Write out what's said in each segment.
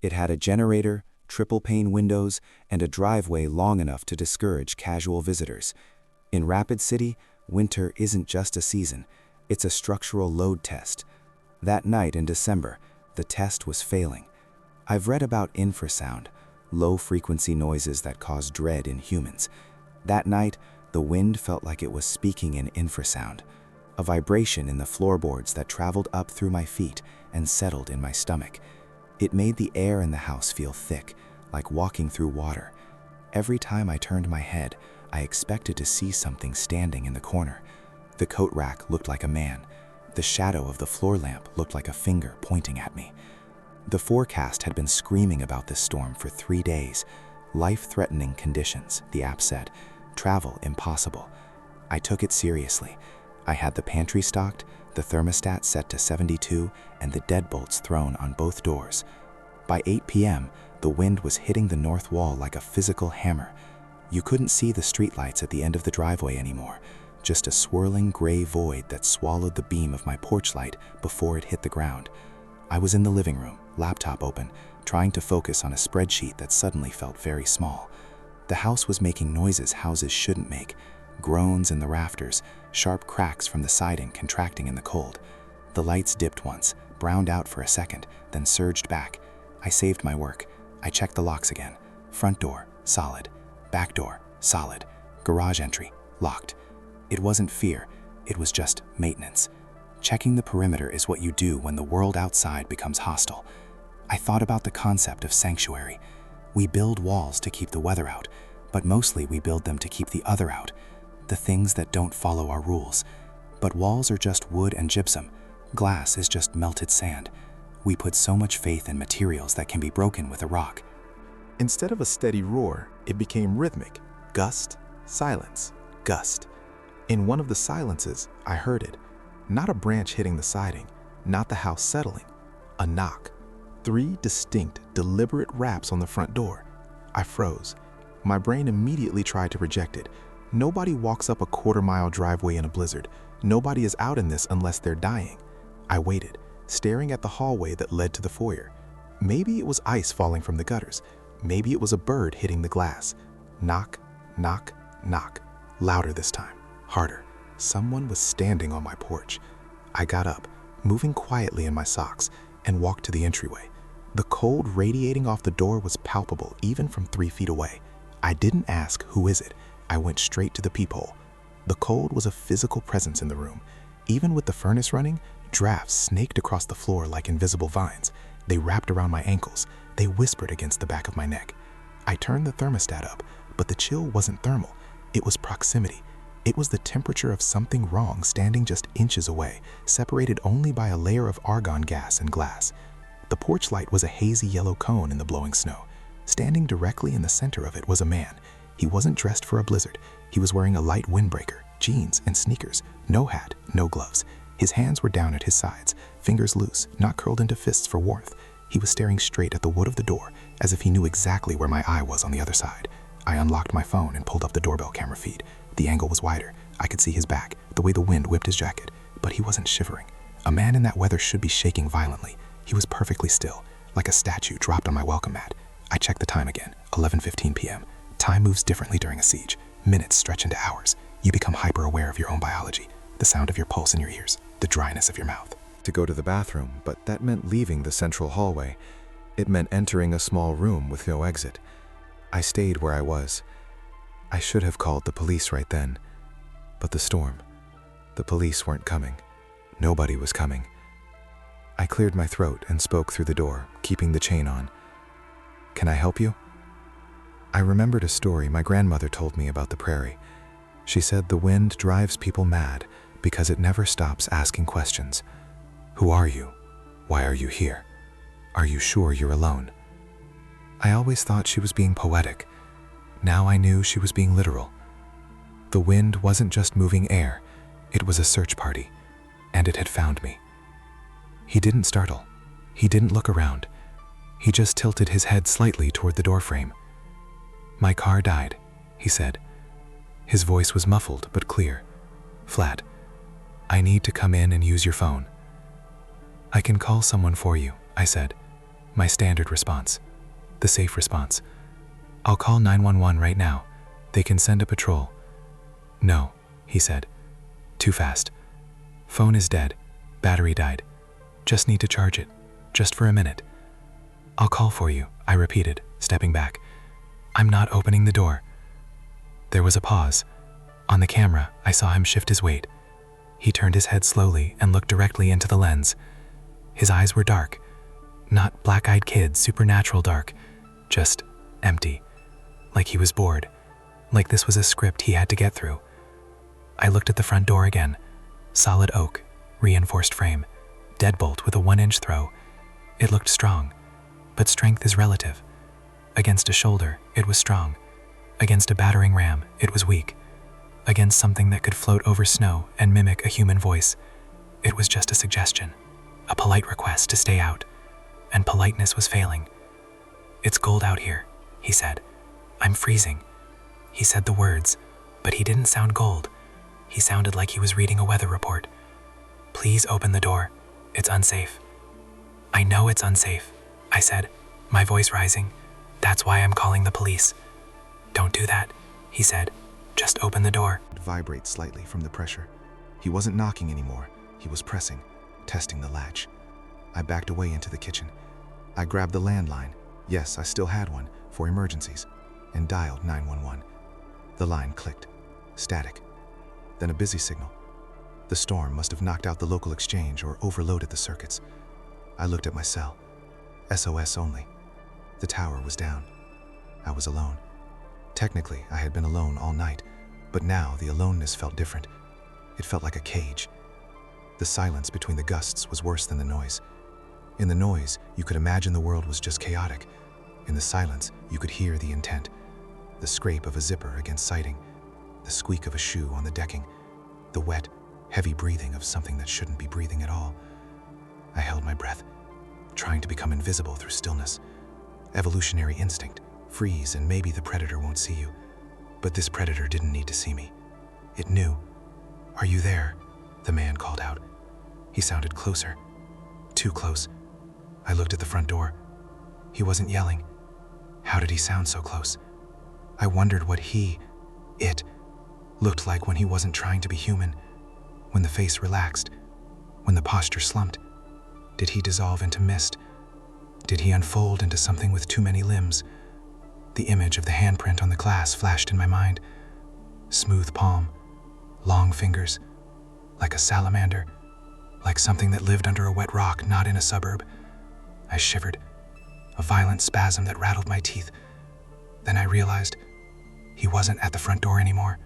It had a generator, triple-pane windows, and a driveway long enough to discourage casual visitors. In Rapid City, winter isn't just a season, it's a structural load test. That night in December, the test was failing. I've read about infrasound, low-frequency noises that cause dread in humans. That night, the wind felt like it was speaking in infrasound, a vibration in the floorboards that traveled up through my feet and settled in my stomach. It made the air in the house feel thick, like walking through water. Every time I turned my head, I expected to see something standing in the corner. The coat rack looked like a man. The shadow of the floor lamp looked like a finger pointing at me. The forecast had been screaming about this storm for 3 days. Life-threatening conditions, the app said. Travel impossible. I took it seriously. I had the pantry stocked, the thermostat set to 72, and the deadbolts thrown on both doors. By 8 p.m., the wind was hitting the north wall like a physical hammer. You couldn't see the streetlights at the end of the driveway anymore, just a swirling gray void that swallowed the beam of my porch light before it hit the ground. I was in the living room, laptop open, trying to focus on a spreadsheet that suddenly felt very small. The house was making noises houses shouldn't make, groans in the rafters, sharp cracks from the siding contracting in the cold. The lights dipped once, browned out for a second, then surged back. I saved my work. I checked the locks again. Front door, solid. Back door, solid. Garage entry, locked. It wasn't fear, it was just maintenance. Checking the perimeter is what you do when the world outside becomes hostile. I thought about the concept of sanctuary. We build walls to keep the weather out, but mostly we build them to keep the other out, the things that don't follow our rules. But walls are just wood and gypsum. Glass is just melted sand. We put so much faith in materials that can be broken with a rock. Instead of a steady roar, it became rhythmic. Gust, silence, gust. In one of the silences, I heard it. Not a branch hitting the siding, not the house settling. A knock. 3 distinct, deliberate raps on the front door. I froze. My brain immediately tried to reject it. Nobody walks up a quarter-mile driveway in a blizzard. Nobody is out in this unless they're dying. I waited, staring at the hallway that led to the foyer. Maybe it was ice falling from the gutters. Maybe it was a bird hitting the glass. Knock, knock, knock. Louder this time. Harder. Someone was standing on my porch. I got up, moving quietly in my socks, and walked to the entryway. The cold radiating off the door was palpable even from 3 feet away. I didn't ask, "Who is it?" I went straight to the peephole. The cold was a physical presence in the room. Even with the furnace running, drafts snaked across the floor like invisible vines. They wrapped around my ankles. They whispered against the back of my neck. I turned the thermostat up, but the chill wasn't thermal. It was proximity. It was the temperature of something wrong standing just inches away, separated only by a layer of argon gas and glass. The porch light was a hazy yellow cone in the blowing snow. Standing directly in the center of it was a man. He wasn't dressed for a blizzard. He was wearing a light windbreaker, jeans, and sneakers. No hat, no gloves. His hands were down at his sides, fingers loose, not curled into fists for warmth. He was staring straight at the wood of the door, as if he knew exactly where my eye was on the other side. I unlocked my phone and pulled up the doorbell camera feed. The angle was wider. I could see his back, the way the wind whipped his jacket, but he wasn't shivering. A man in that weather should be shaking violently. He was perfectly still, like a statue dropped on my welcome mat. I checked the time again, 11:15 p.m. Time moves differently during a siege. Minutes stretch into hours. You become hyper-aware of your own biology, the sound of your pulse in your ears, the dryness of your mouth. To go to the bathroom, but that meant leaving the central hallway. It meant entering a small room with no exit. I stayed where I was. I should have called the police right then. But the storm. The police weren't coming. Nobody was coming. I cleared my throat and spoke through the door, keeping the chain on. "Can I help you?" I remembered a story my grandmother told me about the prairie. She said the wind drives people mad because it never stops asking questions. Who are you? Why are you here? Are you sure you're alone? I always thought she was being poetic. Now I knew she was being literal. The wind wasn't just moving air, it was a search party, and it had found me. He didn't startle. He didn't look around. He just tilted his head slightly toward the doorframe. "My car died," he said. His voice was muffled but clear, flat. "I need to come in and use your phone." "I can call someone for you," I said. My standard response. The safe response. I'll call 911 right now. They can send a patrol. No, he said. Too fast. Phone is dead. Battery died. Just need to charge it. Just for a minute. I'll call for you, I repeated, stepping back. I'm not opening the door. There was a pause. On the camera, I saw him shift his weight. He turned his head slowly and looked directly into the lens. His eyes were dark. Not black-eyed kid, supernatural dark. Just empty. Like he was bored. Like this was a script he had to get through. I looked at the front door again. Solid oak, reinforced frame. Deadbolt with a 1-inch throw. It looked strong. But strength is relative. Against a shoulder, it was strong. Against a battering ram, it was weak. Against something that could float over snow and mimic a human voice, it was just a suggestion. A polite request to stay out. And politeness was failing. It's cold out here, he said. I'm freezing. He said the words, but he didn't sound cold. He sounded like he was reading a weather report. Please open the door. It's unsafe. I know it's unsafe, I said, my voice rising. That's why I'm calling the police. Don't do that, he said. Just open the door. It vibrated slightly from the pressure. He wasn't knocking anymore. He was pressing, testing the latch. I backed away into the kitchen. I grabbed the landline. Yes, I still had one, for emergencies, and dialed 911. The line clicked. Static. Then a busy signal. The storm must have knocked out the local exchange or overloaded the circuits. I looked at my cell. SOS only. The tower was down. I was alone. Technically, I had been alone all night, but now the aloneness felt different. It felt like a cage. The silence between the gusts was worse than the noise. In the noise, you could imagine the world was just chaotic. In the silence, you could hear the intent. The scrape of a zipper against siding, the squeak of a shoe on the decking, the wet, heavy breathing of something that shouldn't be breathing at all. I held my breath, trying to become invisible through stillness. Evolutionary instinct, freeze and maybe the predator won't see you. But this predator didn't need to see me. It knew. Are you there? The man called out. He sounded closer. Too close. I looked at the front door. He wasn't yelling. How did he sound so close? I wondered what it, looked like when he wasn't trying to be human, when the face relaxed, when the posture slumped. Did he dissolve into mist? Did he unfold into something with too many limbs? The image of the handprint on the glass flashed in my mind. Smooth palm, long fingers, like a salamander, like something that lived under a wet rock, not in a suburb. I shivered, a violent spasm that rattled my teeth. Then I realized he wasn't at the front door anymore.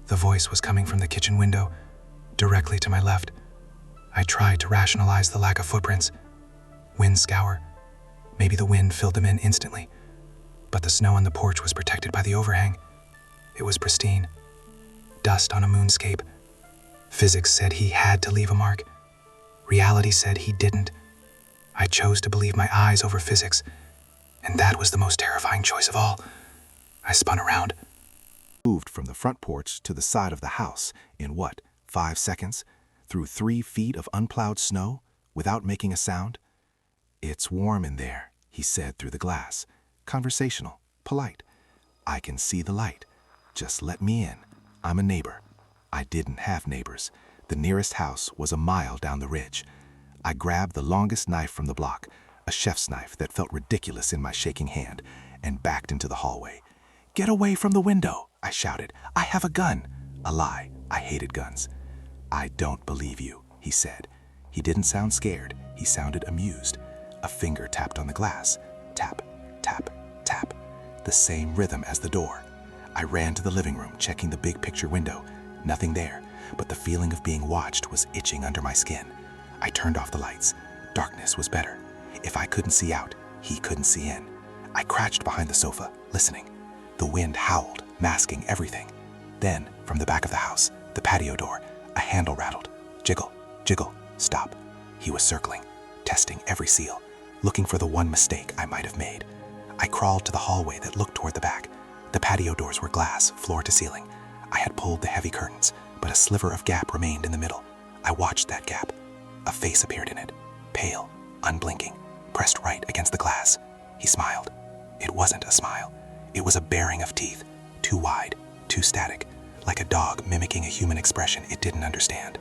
The voice was coming from the kitchen window, directly to my left. I tried to rationalize the lack of footprints. Wind scour. Maybe the wind filled them in instantly. But the snow on the porch was protected by the overhang. It was pristine. Dust on a moonscape. Physics said he had to leave a mark. Reality said he didn't. I chose to believe my eyes over physics, and that was the most terrifying choice of all. I spun around. Moved from the front porch to the side of the house in 5 seconds? Through 3 feet of unplowed snow, without making a sound? It's warm in there, he said through the glass. Conversational, polite. I can see the light. Just let me in. I'm a neighbor. I didn't have neighbors. The nearest house was a mile down the ridge. I grabbed the longest knife from the block, a chef's knife that felt ridiculous in my shaking hand, and backed into the hallway. Get away from the window, I shouted. I have a gun. A lie. I hated guns. I don't believe you, he said. He didn't sound scared. He sounded amused. A finger tapped on the glass. Tap, tap, tap. The same rhythm as the door. I ran to the living room, checking the big picture window. Nothing there, but the feeling of being watched was itching under my skin. I turned off the lights. Darkness was better. If I couldn't see out, he couldn't see in. I crouched behind the sofa, listening. The wind howled, masking everything. Then, from the back of the house, the patio door, a handle rattled. Jiggle, jiggle, stop. He was circling, testing every seal, looking for the one mistake I might have made. I crawled to the hallway that looked toward the back. The patio doors were glass, floor to ceiling. I had pulled the heavy curtains, but a sliver of gap remained in the middle. I watched that gap. A face appeared in it, pale, unblinking, pressed right against the glass. He smiled. It wasn't a smile. It was a baring of teeth, too wide, too static, like a dog mimicking a human expression it didn't understand.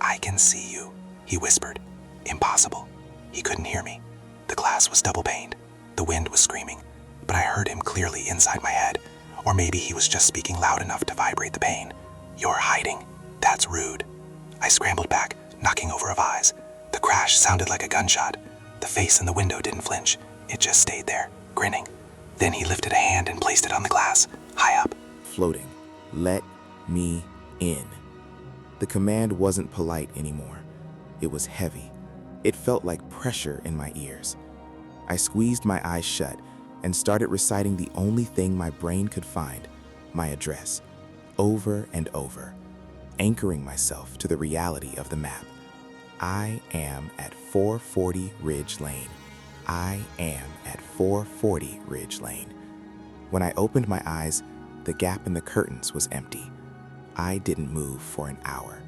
"I can see you," he whispered. Impossible. He couldn't hear me. The glass was double-paned. The wind was screaming, but I heard him clearly inside my head. Or maybe he was just speaking loud enough to vibrate the pain. "You're hiding. That's rude." I scrambled back, knocking over a vase. The crash sounded like a gunshot. The face in the window didn't flinch. It just stayed there, grinning. Then he lifted a hand and placed it on the glass, high up. Floating. "Let me in." The command wasn't polite anymore. It was heavy. It felt like pressure in my ears. I squeezed my eyes shut and started reciting the only thing my brain could find, my address, over and over, anchoring myself to the reality of the map. I am at 440 Ridge Lane. I am at 440 Ridge Lane. When I opened my eyes, the gap in the curtains was empty. I didn't move for an hour.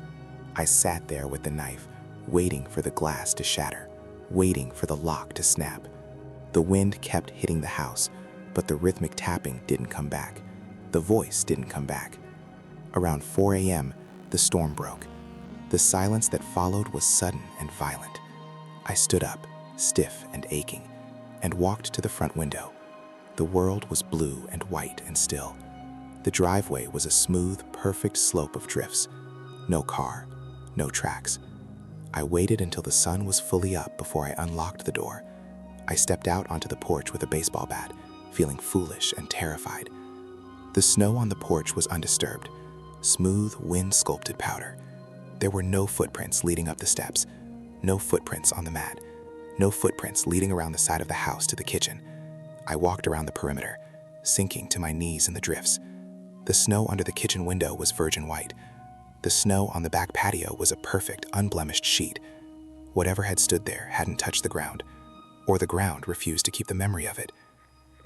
I sat there with the knife, waiting for the glass to shatter, waiting for the lock to snap. The wind kept hitting the house, but the rhythmic tapping didn't come back. The voice didn't come back. Around 4 a.m., the storm broke. The silence that followed was sudden and violent. I stood up, stiff and aching, and walked to the front window. The world was blue and white and still. The driveway was a smooth, perfect slope of drifts. No car, no tracks. I waited until the sun was fully up before I unlocked the door. I stepped out onto the porch with a baseball bat, feeling foolish and terrified. The snow on the porch was undisturbed, smooth, wind-sculpted powder. There were no footprints leading up the steps, no footprints on the mat, no footprints leading around the side of the house to the kitchen. I walked around the perimeter, sinking to my knees in the drifts. The snow under the kitchen window was virgin white. The snow on the back patio was a perfect, unblemished sheet. Whatever had stood there hadn't touched the ground, or the ground refused to keep the memory of it.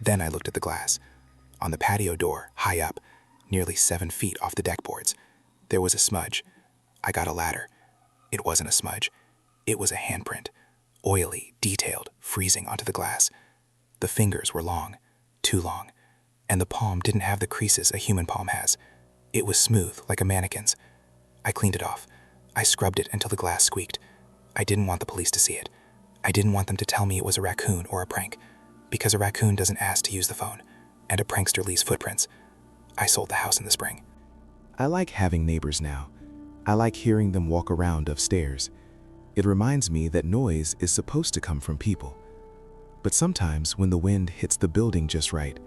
Then I looked at the glass. On the patio door, high up, nearly 7 feet off the deck boards, there was a smudge. I got a ladder. It wasn't a smudge. It was a handprint, oily, detailed, freezing onto the glass. The fingers were long, too long, and the palm didn't have the creases a human palm has. It was smooth, like a mannequin's. I cleaned it off. I scrubbed it until the glass squeaked. I didn't want the police to see it. I didn't want them to tell me it was a raccoon or a prank, because a raccoon doesn't ask to use the phone, and a prankster leaves footprints. I sold the house in the spring. I like having neighbors now. I like hearing them walk around upstairs. It reminds me that noise is supposed to come from people. But sometimes when the wind hits the building just right,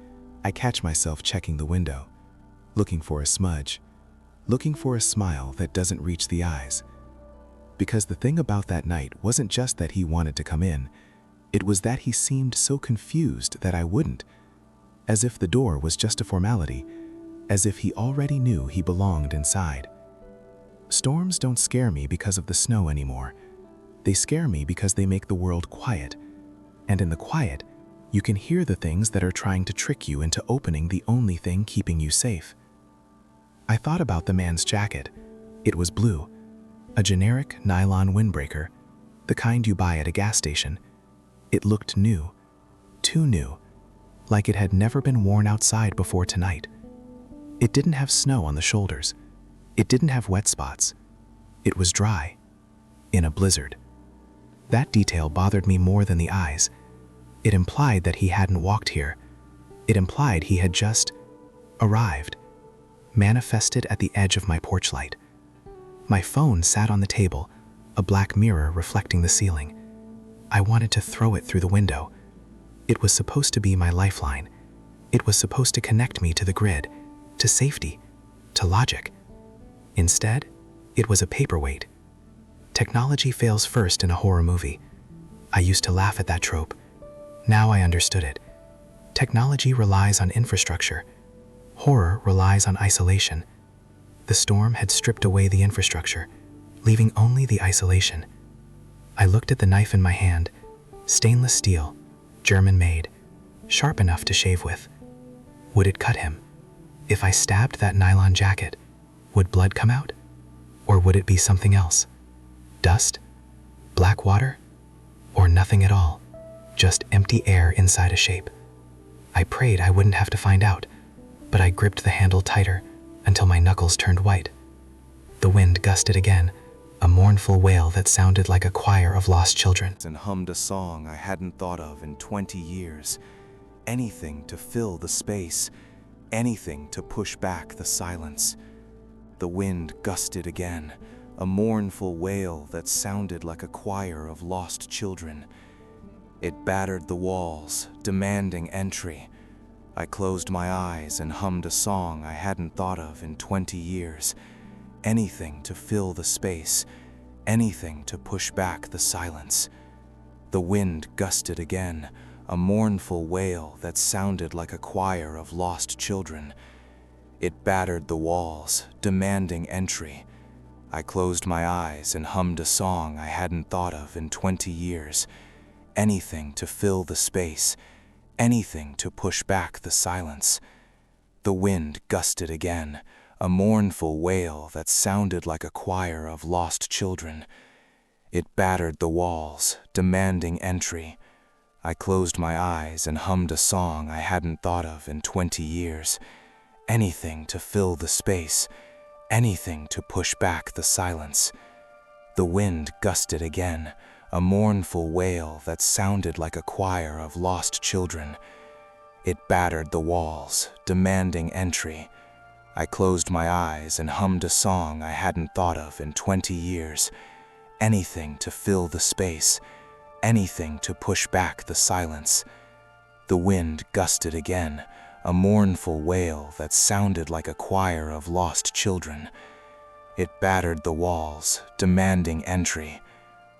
I catch myself checking the window, looking for a smudge, looking for a smile that doesn't reach the eyes. Because the thing about that night wasn't just that he wanted to come in, it was that he seemed so confused that I wouldn't, as if the door was just a formality, as if he already knew he belonged inside. Storms don't scare me because of the snow anymore. They scare me because they make the world quiet. And in the quiet, you can hear the things that are trying to trick you into opening the only thing keeping you safe. I thought about the man's jacket. It was blue, a generic nylon windbreaker, the kind you buy at a gas station. It looked new, too new, like it had never been worn outside before tonight. It didn't have snow on the shoulders. It didn't have wet spots. It was dry, in a blizzard. That detail bothered me more than the eyes. It implied that he hadn't walked here. It implied he had just arrived, manifested at the edge of my porch light. My phone sat on the table, a black mirror reflecting the ceiling. I wanted to throw it through the window. It was supposed to be my lifeline. It was supposed to connect me to the grid, to safety, to logic. Instead, it was a paperweight. Technology fails first in a horror movie. I used to laugh at that trope. Now I understood it. Technology relies on infrastructure. Horror relies on isolation. The storm had stripped away the infrastructure, leaving only the isolation. I looked at the knife in my hand, stainless steel, German-made, sharp enough to shave with. Would it cut him? If I stabbed that nylon jacket, would blood come out? Or would it be something else? Dust? Black water? Or nothing at all? just empty air inside a shape. I prayed I wouldn't have to find out, but I gripped the handle tighter until my knuckles turned white. The wind gusted again, a mournful wail that sounded like a choir of lost children. And hummed a song I hadn't thought of in 20 years. Anything to fill the space, anything to push back the silence. The wind gusted again, a mournful wail that sounded like a choir of lost children. It battered the walls, demanding entry. I closed my eyes and hummed a song I hadn't thought of in 20 years. Anything to fill the space, anything to push back the silence. The wind gusted again, a mournful wail that sounded like a choir of lost children. It battered the walls, demanding entry. I closed my eyes and hummed a song I hadn't thought of in 20 years. Anything to fill the space, anything to push back the silence. The wind gusted again, a mournful wail that sounded like a choir of lost children. It battered the walls, demanding entry. I closed my eyes and hummed a song I hadn't thought of in 20 years. Anything to fill the space, anything to push back the silence. The wind gusted again, a mournful wail that sounded like a choir of lost children. It battered the walls, demanding entry. I closed my eyes and hummed a song I hadn't thought of in 20 years. Anything to fill the space, anything to push back the silence. The wind gusted again, a mournful wail that sounded like a choir of lost children. It battered the walls, demanding entry.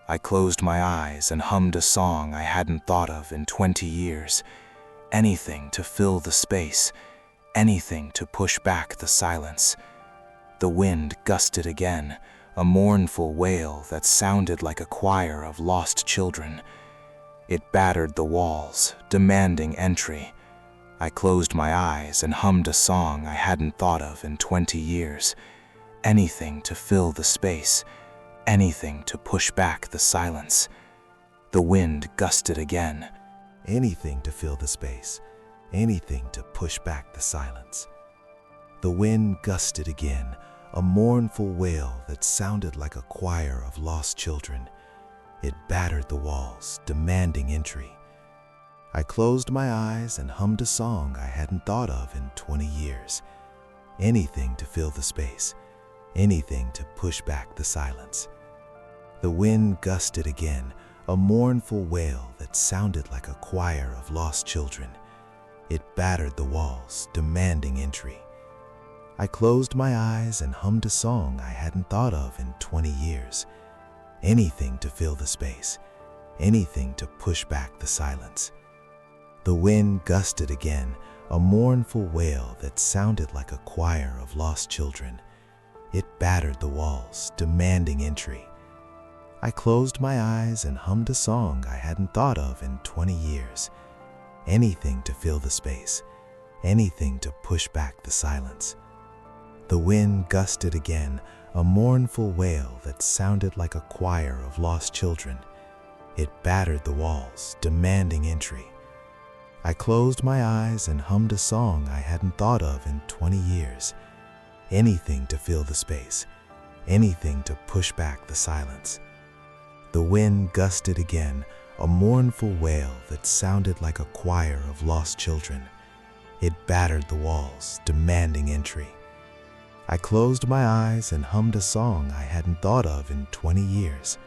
I closed my eyes and hummed a song I hadn't thought of in 20 years. Anything to fill the space, anything to push back the silence. The wind gusted again, a mournful wail that sounded like a choir of lost children. It battered the walls, demanding entry. I closed my eyes and hummed a song I hadn't thought of in 20 years. Anything to fill the space, anything to push back the silence. The wind gusted again. Anything to fill the space, anything to push back the silence. The wind gusted again, a mournful wail that sounded like a choir of lost children. It battered the walls, demanding entry. I closed my eyes and hummed a song I hadn't thought of in 20 years. Anything to fill the space, anything to push back the silence. The wind gusted again, a mournful wail that sounded like a choir of lost children. It battered the walls, demanding entry. I closed my eyes and hummed a song I hadn't thought of in 20 years. Anything to fill the space, anything to push back the silence. The wind gusted again, a mournful wail that sounded like a choir of lost children. It battered the walls, demanding entry. I closed my eyes and hummed a song I hadn't thought of in 20 years. Anything to fill the space, anything to push back the silence. The wind gusted again, a mournful wail that sounded like a choir of lost children. It battered the walls, demanding entry. I closed my eyes and hummed a song I hadn't thought of in 20 years. Anything to fill the space, anything to push back the silence. The wind gusted again, a mournful wail that sounded like a choir of lost children. It battered the walls, demanding entry. I closed my eyes and hummed a song I hadn't thought of in 20 years.